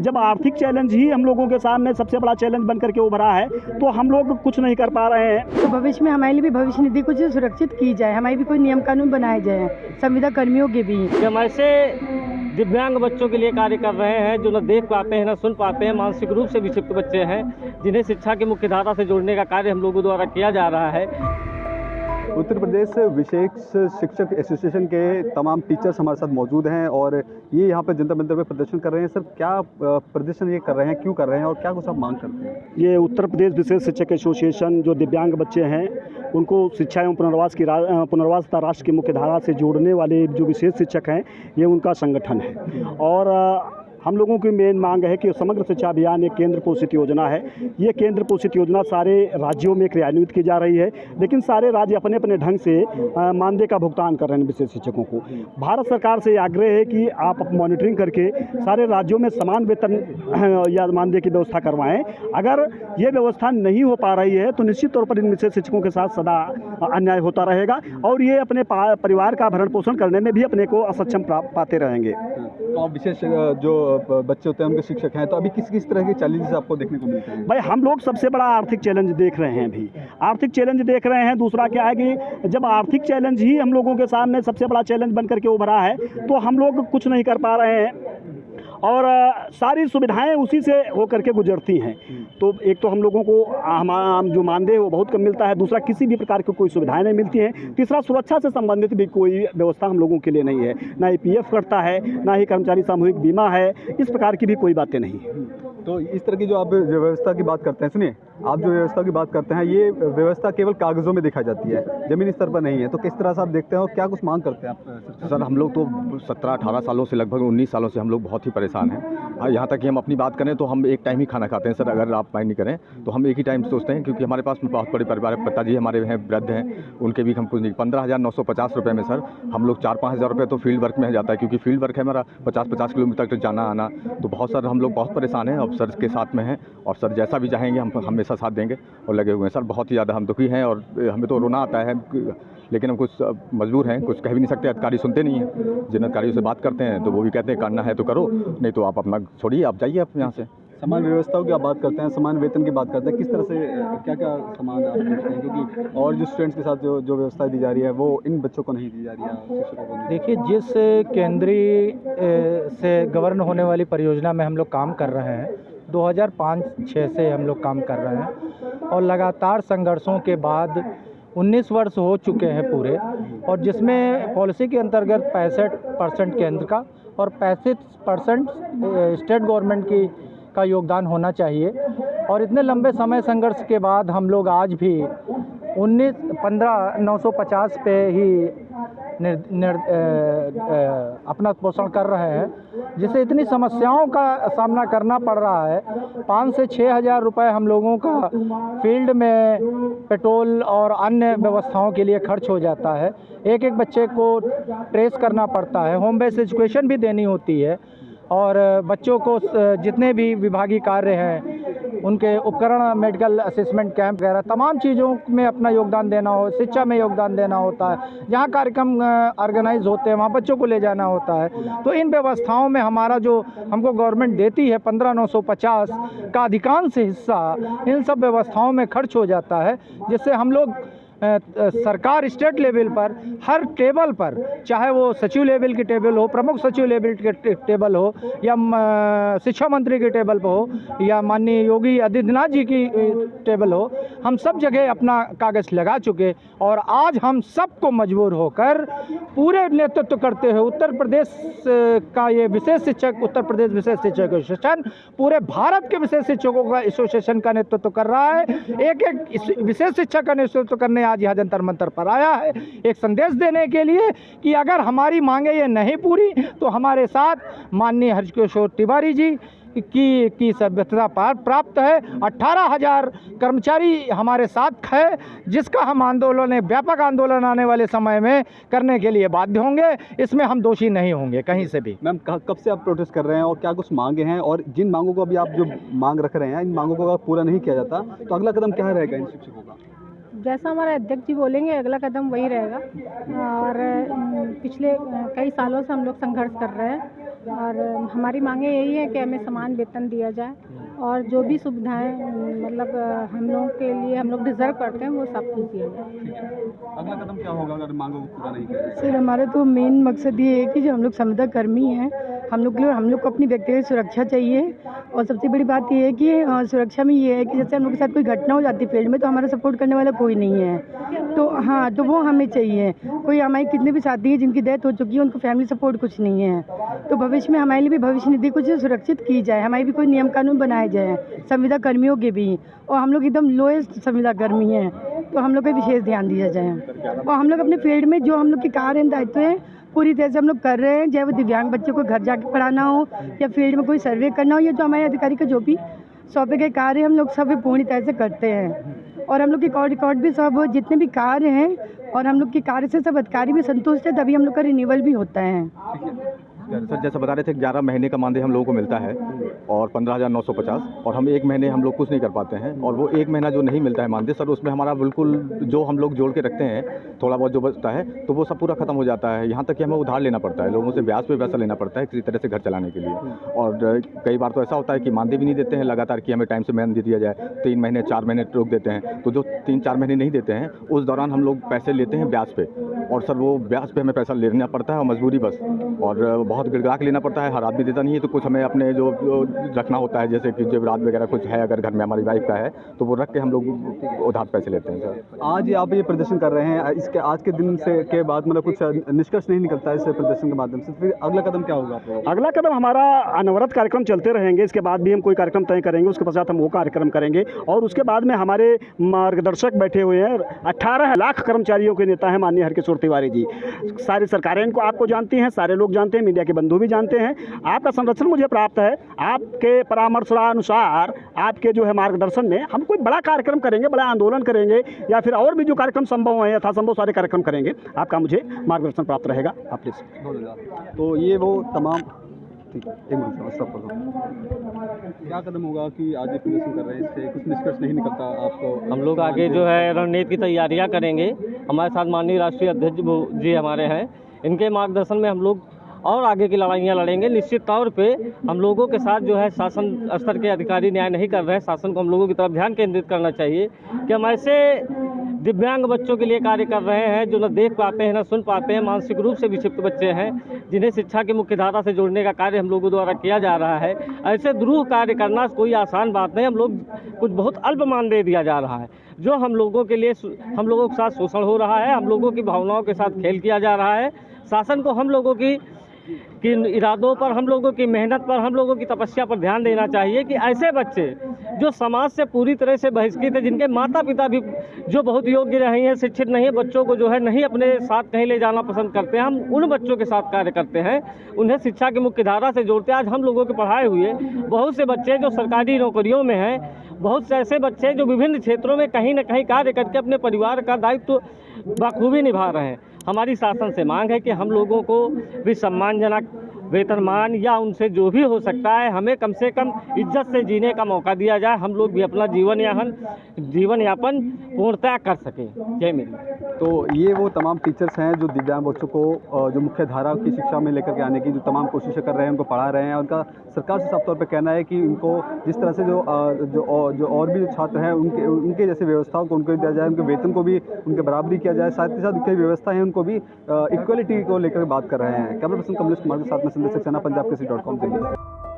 जब आर्थिक चैलेंज ही हम लोगों के सामने सबसे बड़ा चैलेंज बन करके उभरा है तो हम लोग कुछ नहीं कर पा रहे हैं। तो भविष्य में हमारे लिए भी भविष्य निधि कुछ सुरक्षित की जाए, हमारे भी कोई नियम कानून बनाए जाए संविदा कर्मियों के भी। हम ऐसे दिव्यांग बच्चों के लिए कार्य कर रहे हैं जो न देख पाते हैं, न सुन पाते हैं, मानसिक रूप से विक्षिप्त बच्चे हैं, जिन्हें शिक्षा की मुख्य धारा से जोड़ने का कार्य हम लोगों द्वारा किया जा रहा है। उत्तर प्रदेश विशेष शिक्षक एसोसिएशन के तमाम टीचर्स हमारे साथ मौजूद हैं और ये यहाँ पर जंतर मंतर पे प्रदर्शन कर रहे हैं। सर, क्या प्रदर्शन ये कर रहे हैं, क्यों कर रहे हैं और क्या कुछ आप मांग करते हैं? ये उत्तर प्रदेश विशेष शिक्षक एसोसिएशन जो दिव्यांग बच्चे हैं उनको शिक्षा एवं पुनर्वास तथा राष्ट्र की मुख्य धारा से जोड़ने वाले जो विशेष शिक्षक हैं, ये उनका संगठन है। और हम लोगों की मेन मांग है कि समग्र शिक्षा अभियान एक केंद्र पोषित योजना है। ये केंद्र पोषित योजना सारे राज्यों में क्रियान्वित की जा रही है, लेकिन सारे राज्य अपने अपने ढंग से मानदेय का भुगतान कर रहे हैं विशेष शिक्षकों को। भारत सरकार से आग्रह है कि आप मॉनिटरिंग करके सारे राज्यों में समान वेतन या मानदेय की व्यवस्था करवाएं। अगर ये व्यवस्था नहीं हो पा रही है तो निश्चित तौर पर इन विशेष शिक्षकों के साथ सदा अन्याय होता रहेगा और ये अपने परिवार का भरण पोषण करने में भी अपने को असक्षम पाते रहेंगे। तो आप विशेष जो बच्चे होते हैं उनके शिक्षक हैं, तो अभी किस तरह के चैलेंजेस आपको देखने को मिलते हैं? भाई, हम लोग सबसे बड़ा आर्थिक चैलेंज देख रहे हैं। अभी आर्थिक चैलेंज देख रहे हैं। दूसरा क्या है कि जब आर्थिक चैलेंज ही हम लोगों के सामने सबसे बड़ा चैलेंज बन करके उभरा है तो हम लोग कुछ नहीं कर पा रहे हैं और सारी सुविधाएं उसी से होकर के गुजरती हैं। तो एक तो हम लोगों को हम जो मानदेय वो बहुत कम मिलता है, दूसरा किसी भी प्रकार की कोई सुविधाएं नहीं मिलती हैं, तीसरा सुरक्षा से संबंधित भी कोई व्यवस्था हम लोगों के लिए नहीं है। ना ही पीएफ कटता है, ना ही कर्मचारी सामूहिक बीमा है, इस प्रकार की भी कोई बातें नहीं है। तो इस तरह की जो आप व्यवस्था की बात करते हैं, सुनिए, आप जो व्यवस्था की बात करते हैं ये व्यवस्था केवल कागज़ों में दिखाई जाती है, ज़मीनी स्तर पर नहीं है। तो किस तरह से आप देखते हैं और क्या कुछ मांग करते हैं आप? सर, हम लोग तो 17-18 सालों से, लगभग 19 सालों से हम लोग बहुत ही परेशान हैं। यहाँ तक कि हम अपनी बात करें तो हम एक टाइम ही खाना खाते हैं। सर, अगर आप माइंड नहीं करें तो हम एक ही टाइम सोचते हैं, क्योंकि हमारे पास बहुत बड़े परिवार है। पिताजी हमारे हैं, वृद्ध हैं, उनके भी हम कुछ नहीं। 15,950 रुपये में सर हम लोग 4-5 हज़ार रुपये तो फील्ड वर्क में जाता है, क्योंकि फील्ड वर्क है हमारा 50-50 किलोमीटर तक जाना आना। तो बहुत सर हम लोग बहुत परेशान हैं और सर के साथ में हैं और सर जैसा भी चाहेंगे हम हमेशा साथ देंगे और लगे हुए हैं। सर, बहुत ही ज़्यादा हम दुखी हैं और हमें तो रोना आता है, लेकिन हम कुछ मजबूर हैं, कुछ कह भी नहीं सकते। अधिकारी सुनते नहीं हैं। जिन अधिकारियों से बात करते हैं तो वो भी कहते हैं करना है तो करो, नहीं तो आप अपना छोड़िए, आप जाइए आप यहाँ से। समान व्यवस्थाओं की आप बात करते हैं, समान वेतन की बात करते हैं, किस तरह से क्या क्या समान आप देखते हैं? क्योंकि और जो स्टूडेंट्स के साथ जो व्यवस्था दी जा रही है वो इन बच्चों को नहीं दी जा रही है, शिक्षकों को नहीं। देखिए, जिस केंद्रीय से गवर्न होने वाली परियोजना में हम लोग काम कर रहे हैं, 2005-6 से हम लोग काम कर रहे हैं और लगातार संघर्षों के बाद 19 वर्ष हो चुके हैं पूरे, और जिसमें पॉलिसी के अंतर्गत 65% केंद्र का और 35% स्टेट गवर्नमेंट का योगदान होना चाहिए। और इतने लंबे समय संघर्ष के बाद हम लोग आज भी 15,950 पे ही अपना पोषण कर रहे हैं, जिससे इतनी समस्याओं का सामना करना पड़ रहा है। 5 से 6 हज़ार रुपये हम लोगों का फील्ड में पेट्रोल और अन्य व्यवस्थाओं के लिए खर्च हो जाता है। एक एक बच्चे को ट्रेस करना पड़ता है, होम बेस्ड एजुकेशन भी देनी होती है, और बच्चों को जितने भी विभागीय कार्य हैं उनके उपकरण, मेडिकल असेसमेंट कैंप वगैरह तमाम चीज़ों में अपना योगदान देना हो, शिक्षा में योगदान देना होता है। जहाँ कार्यक्रम ऑर्गेनाइज होते हैं वहाँ बच्चों को ले जाना होता है। तो इन व्यवस्थाओं में हमारा जो हमको गवर्नमेंट देती है 15,950 का अधिकांश हिस्सा इन सब व्यवस्थाओं में खर्च हो जाता है, जिससे हम लोग सरकार स्टेट लेवल पर हर टेबल पर, चाहे वो सचिव लेवल की टेबल हो, प्रमुख सचिव लेवल के टेबल हो, या शिक्षा मंत्री के टेबल पर हो, या माननीय योगी आदित्यनाथ जी की टेबल हो, हम सब जगह अपना कागज़ लगा चुके और आज हम सबको मजबूर होकर पूरे नेतृत्व करते हुए उत्तर प्रदेश का ये विशेष शिक्षक, उत्तर प्रदेश विशेष शिक्षक एसोसिएशन पूरे भारत के विशेष शिक्षकों का एसोसिएशन का नेतृत्व कर रहा है। एक विशेष शिक्षक का नेतृत्व करने आज यहाँ जंतर मंतर पर आया है, एक संदेश देने के लिए कि अगर हमारी मांगे ये नहीं पूरी तो हमारे साथ माननीय हर्षकिशोर तिवारी जी की सभ्यता प्राप्त है। 18,000 कर्मचारी हमारे साथ है, जिसका हम आंदोलन, व्यापक आंदोलन आने वाले समय में करने के लिए बाध्य होंगे। इसमें हम दोषी नहीं होंगे कहीं से भी। मैम, कब से आप प्रोटेस्ट कर रहे हैं और क्या कुछ मांगे हैं, और जिन मांगों को अभी आप जो मांग रख रहे हैं, इन मांगों को अगर पूरा नहीं किया जाता तो अगला कदम क्या रहेगा इन शिक्षकों का? जैसा हमारे अध्यक्ष जी बोलेंगे अगला कदम वही रहेगा। और पिछले कई सालों से हम लोग संघर्ष कर रहे हैं और हमारी मांगे यही है कि हमें समान वेतन दिया जाए और जो भी सुविधाएं मतलब हम लोगों के लिए हम लोग डिज़र्व करते हैं वो सब कुछ दिया जाए। अगला कदम क्या होगा अगर मांगों को पूरा नहीं करें? सर हमारा तो मेन मकसद ये है कि जो हम लोग संविदा कर्मी हैं हम लोग को अपनी व्यक्तिगत सुरक्षा चाहिए और सबसे बड़ी बात ये है कि सुरक्षा में ये है कि जैसे हम लोग के साथ कोई घटना हो जाती है फील्ड में तो हमारा सपोर्ट करने वाला कोई नहीं है। तो हाँ, तो वो हमें चाहिए। कोई हमारे कितने भी साथी हैं जिनकी डेथ हो चुकी है उनको फैमिली सपोर्ट कुछ नहीं है, तो भविष्य में हमारे लिए भी भविष्य निधि कुछ सुरक्षित की जाए, हमारे भी कोई नियम कानून बनाए जाए संविदा कर्मियों के भी। और हम लोग एकदम लोएस्ट संविदा कर्मी हैं तो हम लोग को विशेष ध्यान दिया जाए और हम लोग अपने फील्ड में जो हम लोग के कार्य दायित्व हैं पूरी तरह से हम लोग कर रहे हैं, चाहे वो दिव्यांग बच्चों को घर जाके पढ़ाना हो या फील्ड में कोई सर्वे करना हो या जो हमारे अधिकारी का जो भी सौंपे गए कार्य हम लोग सब पूरी तरह से करते हैं और हम लोग के रिकॉर्ड भी सब जितने भी कार्य हैं और हम लोग के कार्य से सब अधिकारी भी संतुष्ट है, तभी हम लोग का रिन्यूअल भी होता है। सर जैसा बता रहे थे 11 महीने का मानदेय हम लोगों को मिलता है और 15,950 और हम एक महीने हम लोग कुछ नहीं कर पाते हैं और वो एक महीना जो नहीं मिलता है मानदेय सर उसमें हमारा बिल्कुल जो हम लोग जोड़ के रखते हैं थोड़ा बहुत जो बचता है तो वो सब पूरा खत्म हो जाता है। यहाँ तक कि हमें उधार लेना पड़ता है, लोगों से ब्याज पे पैसा लेना पड़ता है किसी तरह से घर चलाने के लिए। और कई बार तो ऐसा होता है कि मानदेय भी नहीं देते हैं लगातार कि हमें टाइम से मानदेय दिया जाए, 3 महीने 4 महीने रोक देते हैं। तो जो 3-4 महीने नहीं देते हैं उस दौरान हम लोग पैसे लेते हैं ब्याज पे और सर वो ब्याज पे हमें पैसा लेना पड़ता है और मजबूरी बस और बहुत गिड़गिड़ा के लेना पड़ता है। हर आदमी देता नहीं है तो कुछ हमें अपने जो रखना होता है जैसे कि जेवरात वगैरह कुछ है अगर घर में हमारी वाइफ का है तो वो रख के हम लोग उधार पैसे लेते हैं। सर आज आप ये प्रदर्शन कर रहे हैं, इसके आज के दिन से के बाद मतलब कुछ निष्कर्ष नहीं निकलता है इस प्रदर्शन के माध्यम से, फिर अगला कदम क्या होगा आपका? अगला कदम हमारा अनवरत कार्यक्रम चलते रहेंगे, इसके बाद भी हम कोई कार्यक्रम तय करेंगे, उसके पश्चात हम वो कार्यक्रम करेंगे और उसके बाद में हमारे मार्गदर्शक बैठे हुए हैं 18 लाख कर्मचारियों के नेता हैं माननीय हरकिशोर तिवारी जी। सारी सरकारें इनको आपको जानती हैं, सारे लोग जानते हैं, मीडिया के बंधु भी जानते हैं। आपका संरक्षण मुझे प्राप्त है, आपके परामर्शानुसार आपके जो है मार्गदर्शन में हम कोई बड़ा कार्यक्रम करेंगे, बड़ा आंदोलन करेंगे या फिर और भी जो कार्यक्रम संभव है यथासंभव सारे कार्यक्रम करेंगे। आपका मुझे मार्गदर्शन प्राप्त रहेगा। आप प्लीज। तो ये वो तमाम ठीक है, एक मिनट स्टॉप कर दो। क्या कदम होगा कि आज ये प्रदर्शन कर रहे हैं, इससे कुछ निष्कर्ष नहीं निकलता आपको? हम लोग आगे जो है रणनीति की तैयारियां करेंगे। हमारे साथ माननीय राष्ट्रीय अध्यक्ष जी हमारे हैं, इनके मार्गदर्शन में हम लोग और आगे की लड़ाइयाँ लड़ेंगे। निश्चित तौर पे हम लोगों के साथ जो है शासन स्तर के अधिकारी न्याय नहीं कर रहे हैं, शासन को हम लोगों की तरफ ध्यान केंद्रित करना चाहिए कि हम ऐसे दिव्यांग बच्चों के लिए कार्य कर रहे हैं जो न देख पाते हैं न सुन पाते हैं, मानसिक रूप से विक्षिप्त बच्चे हैं जिन्हें शिक्षा की मुख्य धारा से जोड़ने का कार्य हम लोगों द्वारा किया जा रहा है। ऐसे द्रूह कार्य करना कोई आसान बात नहीं। हम लोग कुछ बहुत अल्प मानदेय दिया जा रहा है जो हम लोगों के लिए हम लोगों के साथ शोषण हो रहा है, हम लोगों की भावनाओं के साथ खेल किया जा रहा है। शासन को हम लोगों की इरादों पर, हम लोगों की मेहनत पर, हम लोगों की तपस्या पर ध्यान देना चाहिए कि ऐसे बच्चे जो समाज से पूरी तरह से बहिष्कृत है, जिनके माता पिता भी जो बहुत योग्य नहीं है, शिक्षित नहीं है, बच्चों को जो है नहीं अपने साथ कहीं ले जाना पसंद करते हैं, हम उन बच्चों के साथ कार्य करते हैं, उन्हें शिक्षा की मुख्य धारा से जोड़ते हैं। आज हम लोगों के पढ़ाए हुए बहुत से बच्चे जो सरकारी नौकरियों में हैं, बहुत से ऐसे बच्चे जो विभिन्न क्षेत्रों में कहीं न कहीं कार्य करके अपने परिवार का दायित्व बखूबी निभा रहे हैं। हमारी शासन से मांग है कि हम लोगों को भी सम्मानजनक वेतनमान या उनसे जो भी हो सकता है हमें कम से कम इज्जत से जीने का मौका दिया जाए, हम लोग भी अपना जीवन यापन पूर्णतः कर सकें। जय मेरी। तो ये वो तमाम टीचर्स हैं जो दिव्यांग बच्चों को जो मुख्य धारा की शिक्षा में लेकर के आने की जो तमाम कोशिशें कर रहे हैं, उनको पढ़ा रहे हैं। उनका सरकार से साफ तौर पे कहना है कि उनको जिस तरह से जो और भी छात्र हैं उनके जैसे व्यवस्थाओं को उनको दिया जाए, उनके वेतन को भी उनके बराबरी किया जाए, साथ ही साथ कई व्यवस्था है उनको भी इक्वलिटी को लेकर बात कर रहे हैं। कैमरा पर्सन कमलेश कुमार के साथ में संदेश सक्सेना, पंजाब केसरी.com दिल्ली।